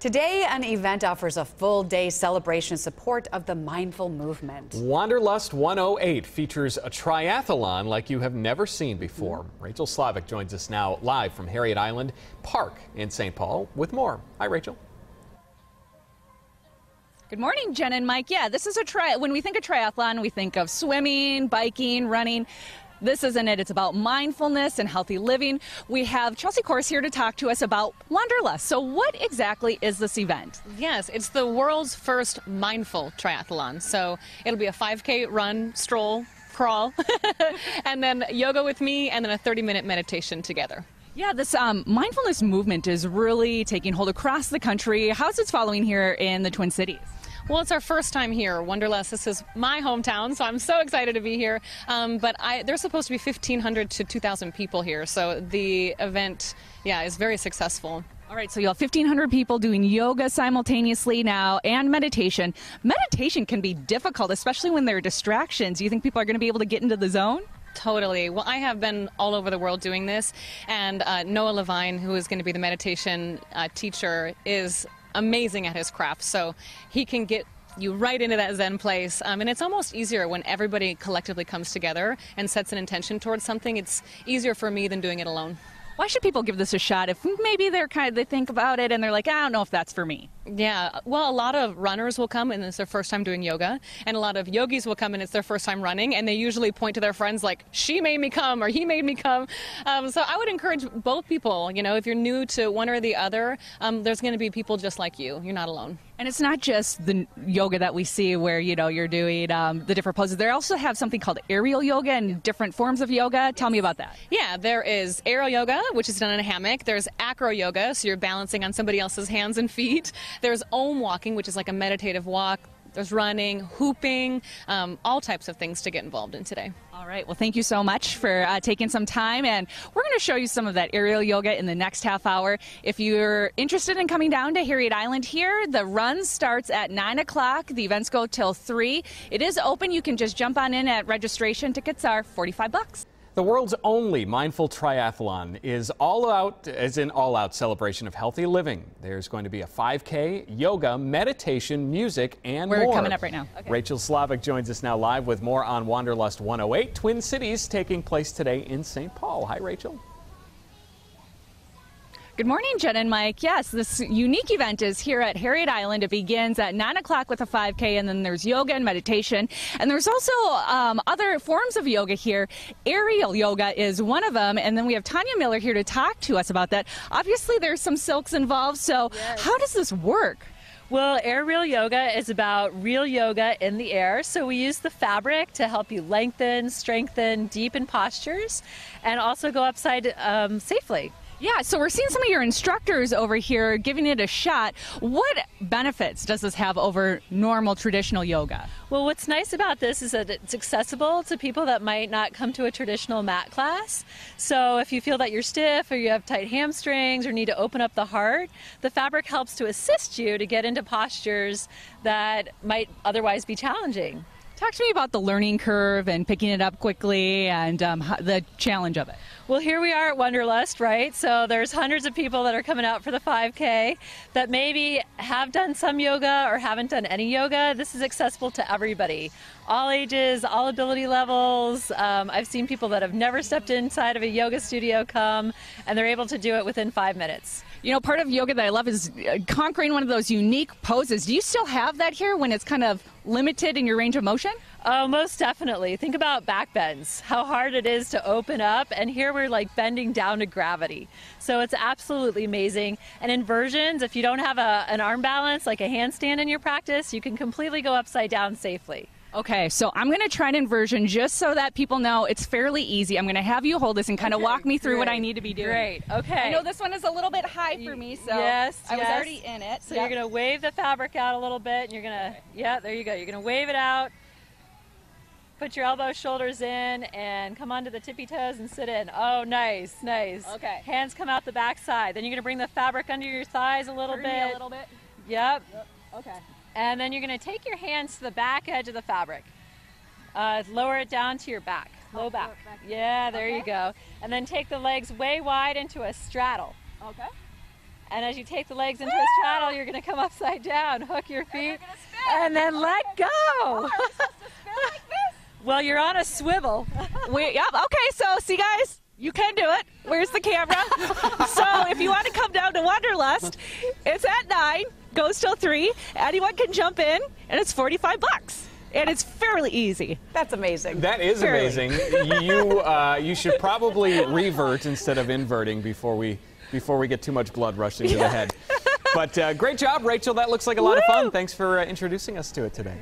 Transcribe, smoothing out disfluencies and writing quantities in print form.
Today, an event offers a full-day celebration support of the mindful movement. Wanderlust 108 features a triathlon like you have never seen before. Rachel Slavik joins us now live from Harriet Island Park in St. Paul with more. Hi, Rachel. Good morning, Jen and Mike. Yeah, this is when we think of triathlon, we think of swimming, biking, running. This isn't it. It's about mindfulness and healthy living. We have Chelsea Course here to talk to us about Wanderlust. So what exactly is this event? Yes, it's the world's first mindful triathlon. So it'll be a 5K run, stroll, crawl, and then yoga with me, and then a 30-minute meditation together. Yeah, this mindfulness movement is really taking hold across the country. How's it following here in the Twin Cities? Well, it's our first time here, Wanderlust. This is my hometown, so I'm so excited to be here. But there's supposed to be 1,500 to 2,000 people here, so the event, yeah, is very successful. All right, so you have 1,500 people doing yoga simultaneously now and meditation. Meditation can be difficult, especially when there are distractions. Do you think people are going to be able to get into the zone? Totally. Well, I have been all over the world doing this, and Noah Levine, who is going to be the meditation teacher, is amazing at his craft, so he can get you right into that Zen place, and it's almost easier when everybody collectively comes together and sets an intention towards something. It's easier for me than doing it alone. Why should people give this a shot if maybe they think about it and they're like, I don't know if that's for me? Yeah, well, a lot of runners will come and it's their first time doing yoga, and a lot of yogis will come and it's their first time running, and they usually point to their friends like, she made me come or he made me come. So I would encourage both people, you know, if you're new to one or the other, there's going to be people just like you. You're not alone. And it's not just the yoga that we see where, you know, you're doing the different poses. They also have something called aerial yoga and different forms of yoga. Tell me about that. Yeah, there is aerial yoga, which is done in a hammock. There's acro yoga, so you're balancing on somebody else's hands and feet. There's Om walking, which is like a meditative walk. There's running, hooping, all types of things to get involved in today. All right. Well, thank you so much for taking some time. And we're going to show you some of that aerial yoga in the next half hour. If you're interested in coming down to Harriet Island here, the run starts at 9 o'clock. The events go till 3. It is open. You can just jump on in at registration. Tickets are $45. The world's only mindful triathlon is an all-out celebration of healthy living. There's going to be a 5K, yoga, meditation, music, and more. We're coming up right now. Okay. Rachel Slavik joins us now live with more on Wanderlust 108, Twin Cities, taking place today in St. Paul. Hi, Rachel. Good morning, Jen and Mike. Yes, this unique event is here at Harriet Island. It begins at 9 o'clock with a 5K, and then there's yoga and meditation. And there's also other forms of yoga here. Aerial yoga is one of them, and then we have Tanya Miller here to talk to us about that. Obviously, there's some silks involved, so yes. How does this work? Well, aerial yoga is about real yoga in the air. So we use the fabric to help you lengthen, strengthen, deepen postures, and also go upside safely. Yeah, so we're seeing some of your instructors over here giving it a shot. What benefits does this have over normal traditional yoga? Well, what's nice about this is that it's accessible to people that might not come to a traditional mat class. So if you feel that you're stiff or you have tight hamstrings or need to open up the heart, the fabric helps to assist you to get into postures that might otherwise be challenging. Talk to me about the learning curve and picking it up quickly and the challenge of it. Well, here we are at Wanderlust, right? So there's hundreds of people that are coming out for the 5K that maybe have done some yoga or haven't done any yoga. This is accessible to everybody, all ages, all ability levels. I've seen people that have never stepped inside of a yoga studio come, and they're able to do it within 5 minutes. You know, part of yoga that I love is conquering one of those unique poses. Do you still have that here when it's kind of limited in your range of motion? Oh, most definitely. Think about back bends, how hard it is to open up, and here we're like bending down to gravity. So it's absolutely amazing. And inversions, if you don't have an arm balance, like a handstand in your practice, you can completely go upside down safely. Okay, so I'm going to try an inversion just so that people know it's fairly easy. I'm going to have you hold this and kind of walk me through what I need to be doing. Great, okay. I know this one is a little bit high for me, so yes, I was already in it. So you're going to wave the fabric out a little bit, and you're going to, yeah, there you go. You're going to wave it out. Put your elbows, shoulders in, and come onto the tippy toes and sit in. Oh, nice, nice. Okay. Hands come out the back side. Then you're going to bring the fabric under your thighs a little bit. A little bit. Yep. Okay. And then you're going to take your hands to the back edge of the fabric. Lower it down to your back, low back. Yeah, there you go. And then take the legs way wide into a straddle. Okay. And as you take the legs into a straddle, you're going to come upside down, hook your feet, and then let go. Oh, are we supposed to spin like this? Well, you're on a swivel. Yep. Okay, so see, guys, you can do it. Where's the camera? So if you want to come down to Wanderlust, it's at 9, goes till 3. Anyone can jump in, and it's $45. And it's fairly easy. That's amazing. That is amazing. You should probably revert instead of inverting before we get too much blood rushing to the head. But great job, Rachel. That looks like a lot of fun. Thanks for introducing us to it today.